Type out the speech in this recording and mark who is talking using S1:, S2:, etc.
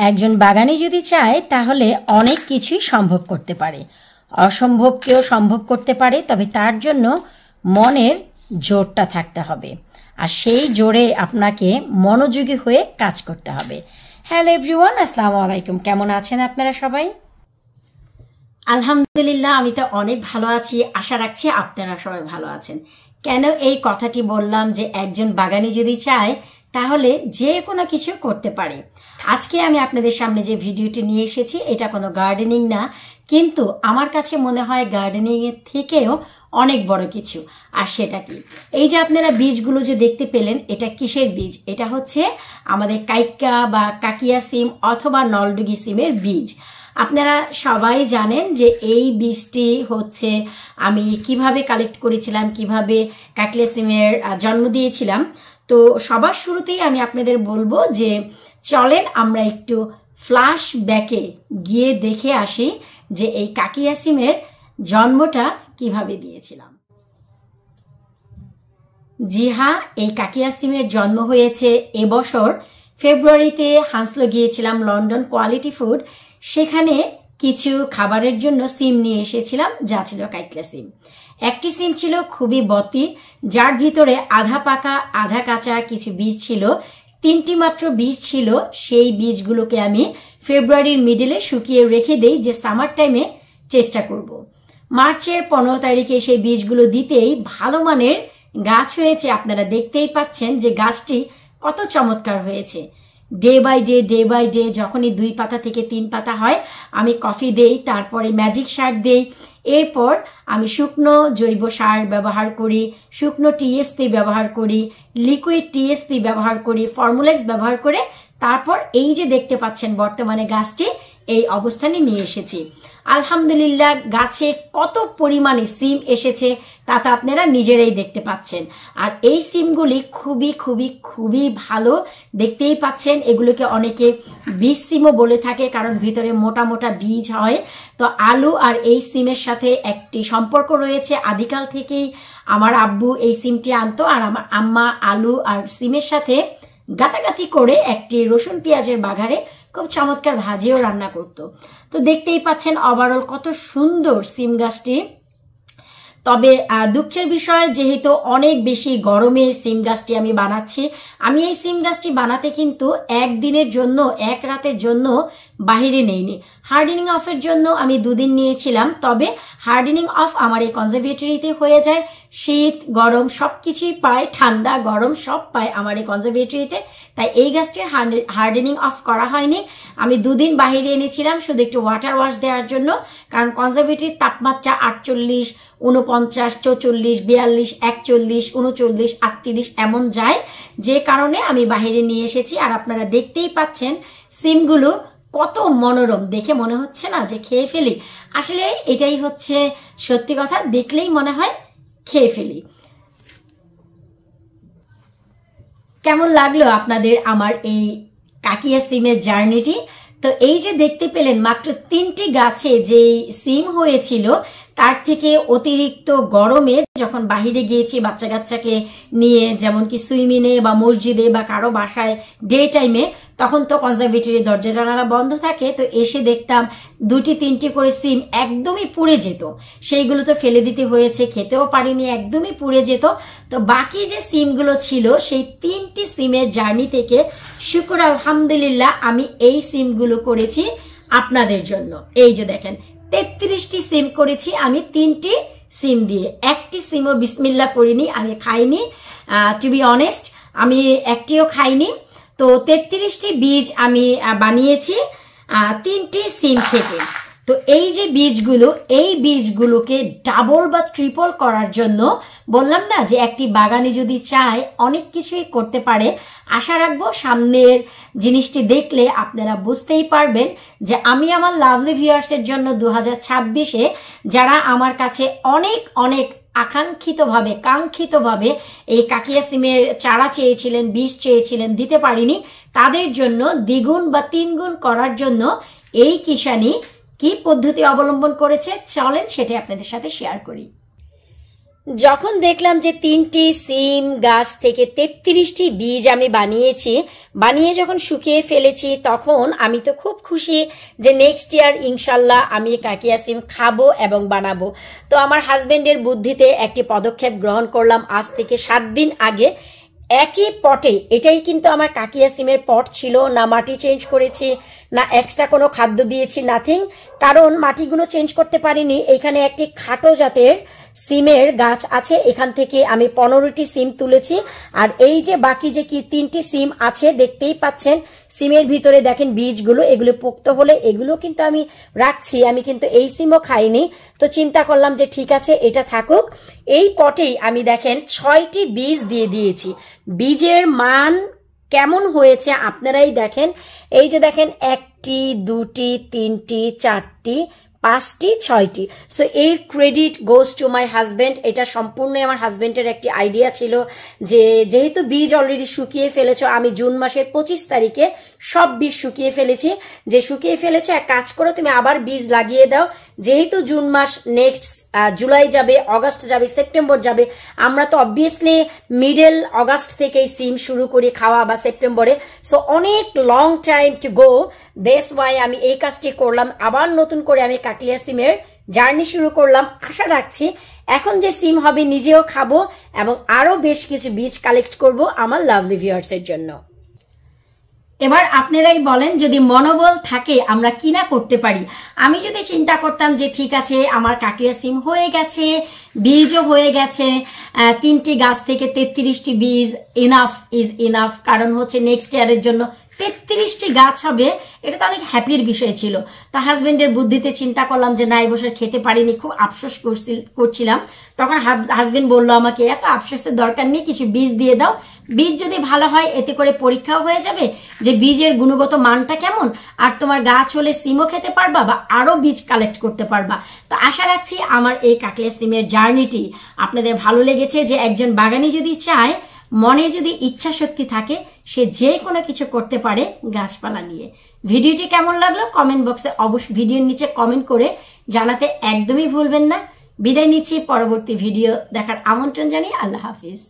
S1: একজন বাগানি যদি চায় তাহলে অনেক কিছুই সম্ভব করতে পারে। অসম্ভবকেও সম্ভব করতে পারে, তবে তার জন্য মনের জোরটা থাকতে হবে, আর সেই জোরে আপনাকে মনোযোগী হয়ে কাজ করতে হবে। হ্যালো এভরিওয়ান, আসসালামু আলাইকুম। কেমন আছেন আপনারা সবাই? আলহামদুলিল্লাহ, আমি তো অনেক ভালো আছি। আশা রাখছি আপনারা সবাই ভালো আছেন। কেন এই কথাটি বললাম যে একজন বাগানি যদি চায় তাহলে যে কোনো কিছু করতে পারে। আজকে আমি আপনাদের সামনে যে ভিডিওটি নিয়ে এসেছি এটা কোনো গার্ডেনিং না, কিন্তু আমার কাছে মনে হয় গার্ডেনিংয়ের থেকেও অনেক বড় কিছু। আর সেটা কি, এই যে আপনারা বীজগুলো যে দেখতে পেলেন, এটা কিসের বীজ? এটা হচ্ছে আমাদের কাইকা বা কাকিয়া সিম অথবা নলডুগি সিমের বীজ। আপনারা সবাই জানেন যে এই বীজটি হচ্ছে আমি কিভাবে কালেক্ট করেছিলাম, কিভাবে কাকিয়া সিমের জন্ম দিয়েছিলাম। তো সবার শুরুতেই আমি আপনাদের বলবো যে চলেন আমরা একটু ফ্ল্যাশ ব্যাকে গিয়ে দেখে আসি যে এই কাকিয়া সিমের জন্মটা কিভাবে দিয়েছিলাম। জি হ্যাঁ, এই কাকিয়া সিমের জন্ম হয়েছে এবছর ফেব্রুয়ারিতে। হান্সলো গিয়েছিলাম লন্ডন কোয়ালিটি ফুড, সেখানে কিছু খাবারের জন্য সিম নিয়ে এসেছিলাম, যা ছিল কাইকলা সিম। একটি সিম ছিল খুবই বতি, যার ভিতরে আধা পাকা আধা কাঁচা কিছু বীজ ছিল। 3টি মাত্র বীজ ছিল। সেই বীজগুলোকে আমি ফেব্রুয়ারির মিডলে শুকিয়ে রেখে দেই যে সামার টাইমে চেষ্টা করব। মার্চের 15 তারিখে সেই বীজগুলো দিতেই ভালো মানের গাছ হয়েছে। আপনারা দেখতেই পাচ্ছেন যে গাছটি কত চমৎকার হয়েছে। ডে বাই ডে যখনই 2 পাতা থেকে 3 পাতা হয় আমি কফি দেই, তারপরে ম্যাজিক সার দেই। এরপর আমি শুকনো জৈব সার ব্যবহার করি, শুকনো টিএসপি ব্যবহার করি, লিকুইড টিএসপি ব্যবহার করি, ফর্মুলেক্স ব্যবহার করে তারপর এই যে দেখতে পাচ্ছেন বর্তমানে গাছটি এই অবস্থানে নিয়ে এসেছি। আলহামদুলিল্লাহ, গাছে কত পরিমাণে সিম এসেছে তা তো আপনারা নিজেরাই দেখতে পাচ্ছেন। আর এই সিমগুলি খুবই খুবই খুবই ভালো, দেখতেই পাচ্ছেন। এগুলোকে অনেকে বীজ সিমও বলে থাকে, কারণ ভিতরে মোটা মোটা বীজ হয়। তো আলু আর এই সিমের সাথে একটি সম্পর্ক রয়েছে। আদিকাল থেকেই আমার আব্বু এই সিমটি আনতো, আর আমার আম্মা আলু আর সিমের সাথে গাতাগাতি করে একটি রসুন পেঁয়াজের বাঘারে খুব চমৎকার ভাজিও রান্না করতো। তো দেখতেই পাচ্ছেন ওভারঅল কত সুন্দর সিম গাছটি। তবে দুঃখের বিষয়, যেহেতু অনেক বেশি গরমে সিম গাছটি আমি বানাচ্ছি, আমি এই সিম গাছটি বানাতে কিন্তু একদিনের জন্য এক রাতের জন্য বাহিরে নেইনি। হার্ডেনিং অফের জন্য আমি 2 দিন নিয়েছিলাম, তবে হার্ডেনিং অফ আমার এই কনজারভেটরিতে হয়ে যায়। শীত গরম সব কিছুই পায়, ঠান্ডা গরম সব পায় আমার এই কনজারভেটরিতে। তাই এই গাছটির হার্ডেনিং অফ করা হয়নি। আমি 2 দিন বাহিরে এনেছিলাম শুধু একটু ওয়াটার ওয়াশ দেওয়ার জন্য, কারণ কনজারভেটরির তাপমাত্রা 48, 49, 44, 42, 41, 39, 38 এমন যায়, যে কারণে আমি বাহিরে নিয়ে এসেছি। আর আপনারা দেখতেই পাচ্ছেন সিমগুলো কত মনোরম, দেখে মনে হচ্ছে না যে খেয়ে ফেলি। আসলে এটাই হচ্ছে সত্যি কথা, দেখলেই মনে হয় খেয়ে ফেলি। কেমন লাগলো আপনাদের আমার এই কাকিয়া সিমের জার্নিটি? তো এই যে দেখতে পেলেন মাত্র 3টি গাছে যে সিম হয়েছিল, তার থেকে অতিরিক্ত গরমে যখন বাহিরে গিয়েছি বাচ্চা কাচ্চাকে নিয়ে, যেমন কি সুইমিংয়ে বা মসজিদে বা কারো বাসায় ডে টাইমে, তখন তো কনজারভেটরির দরজা জানালা বন্ধ থাকে। তো এসে দেখতাম 2টি 3টি করে সিম একদমই পুড়ে যেত। সেইগুলো তো ফেলে দিতে হয়েছে, খেতেও পারিনি, একদমই পুড়ে যেত। তো বাকি যে সিমগুলো ছিল সেই 3টি সিমের জার্নি থেকে শুকর আলহামদুলিল্লাহ আমি এই সিমগুলো করেছি আপনাদের জন্য। এই যে দেখেন 33টি সিম করেছি আমি 3টি সিম দিয়ে। একটি সিমও বিসমিল্লাহ করিনি, আমি খাইনি। টু বি অনেস্ট, আমি একটিও খাইনি। তো 33টি বীজ আমি বানিয়েছি 3টি সিম থেকে। তো এই যে বীজগুলো, এই বীজগুলোকে ডাবল বা ট্রিপল করার জন্য বললাম না যে একটি বাগানে যদি চায় অনেক কিছুই করতে পারে। আশা রাখবো সামনের জিনিসটি দেখলে আপনারা বুঝতেই পারবেন যে আমি আমার লাভলি ভিউয়ার্সের জন্য 2026-এ যারা আমার কাছে অনেক অনেক কাঙ্ক্ষিতভাবে এই কাকিয়া সিমের চারা চেয়েছিলেন, বীজ চেয়েছিলেন, দিতে পারিনি, তাদের জন্য দ্বিগুণ বা 3 গুণ করার জন্য এই কিষানি কি পদ্ধতি অবলম্বন করেছে চলেন সেটা আপনাদের সাথে শেয়ার করি। যখন দেখলাম যে 3টি সিম গাছ থেকে 33টি বীজ আমি বানিয়ে যখন শুকিয়ে ফেলেছি, তখন আমি তো খুব খুশি যে নেক্সট ইয়ার ইনশাল্লাহ আমি কাকিয়া সিম খাবো এবং বানাবো। তো আমার হাজবেন্ডের বুদ্ধিতে একটি পদক্ষেপ গ্রহণ করলাম আজ থেকে 7 দিন আগে। একই পটে, এটাই কিন্তু আমার কাকিয়া সিমের পট ছিল, না মাটি চেঞ্জ করেছি না এক্সট্রা কোনো খাদ্য দিয়েছি, নাথিং। কারণ মাটিগুলো চেঞ্জ করতে পারিনি। এখানে একটি খাটো জাতের সিমের গাছ আছে, এখান থেকে আমি 15টি সিম তুলেছি। আর এই যে বাকি যে কি 3টি সিম আছে দেখতেই পাচ্ছেন, সিমের ভিতরে দেখেন বীজগুলো, এগুলো পোক্ত হলে এগুলো কিন্তু আমি রাখছি, আমি কিন্তু এই সিমও খাইনি। তো চিন্তা করলাম যে ঠিক আছে এটা থাকুক। এই পটেই আমি দেখেন 6টি বীজ দিয়ে দিয়েছি। বীজের মান কেমন হয়েছে আপনারাই দেখেন। এই যে দেখেন 1টি 2টি 3টি 4টি 5টি 6টি। সো এর credit goes to my husband. এটা সম্পূর্ণ আমার হাজবেন্ডের একটি আইডিয়া ছিল যে যেহেতু বীজ অলরেডি শুকিয়ে ফেলেছো, আমি জুন মাসের 25 তারিখে সব বীজ শুকিয়ে ফেলেছি, যে শুকিয়ে ফেলেছো এক কাজ করো তুমি আবার বীজ লাগিয়ে দাও। যেহেতু জুন মাস নেক্সট জুলাই যাবে, অগাস্ট যাবে, সেপ্টেম্বর যাবে, আমরা তো অবভিয়াসলি মিডল অগাস্ট থেকেই সিম শুরু করি খাওয়া বা সেপ্টেম্বরে। সো অনেক long time to go, that's why আমি এই কাজটি করলাম। আবার নতুন করে আমি কাকলিয়া সিমের জার্নি শুরু করলাম। আশা রাখছি এখন যে সিম হবে নিজেও খাবো এবং আরো বেশ কিছু বীজ কালেক্ট করব আমার লাভলি ভিউয়ার্সের জন্য। এবার আপনারাই বলেন যদি মনোবল থাকে আমরা কি না করতে পারি। আমি যদি চিন্তা করতাম যে ঠিক আছে আমার কাকলিয়া সিম হয়ে গেছে, বীজও হয়ে গেছে, 3টি গাছ থেকে 33টি বীজ, ইনাফ ইজ ইনাফ, কারণ হচ্ছে নেক্সট ইয়ারের জন্য 33টি গাছ হবে, এটা তো অনেক হ্যাপির বিষয় ছিল। তো হাজবেন্ডের বুদ্ধিতে চিন্তা করলাম যে না এই বছর খেতে পারিনি, খুব আফসোস করছিলাম। তখন হাজবেন্ড বললো আমাকে এত আফসোসের দরকার নেই, কিছু বীজ দিয়ে দাও, বীজ যদি ভালো হয় এতে করে পরীক্ষাও হয়ে যাবে যে বীজের গুণগত মানটা কেমন, আর তোমার গাছ হলে সিমও খেতে পারবা বা আরো বীজ কালেক্ট করতে পারবা। তো আশা রাখছি আমার এই কাকলিয়া সিমের জার্নিটি আপনাদের ভালো লেগেছে, যে একজন বাগানি যদি চায়, মনে যদি ইচ্ছা শক্তি থাকে, সে যে কোনো কিছু করতে পারে গাছপালা নিয়ে। ভিডিওটি কেমন লাগলো কমেন্ট বক্সে অবশ্যই ভিডিওর নিচে কমেন্ট করে জানাতে একদমই ভুলবেন না। বিদায় নিচ্ছি, পরবর্তী ভিডিও দেখার আমন্ত্রণ জানিয়ে আল্লাহ হাফিজ।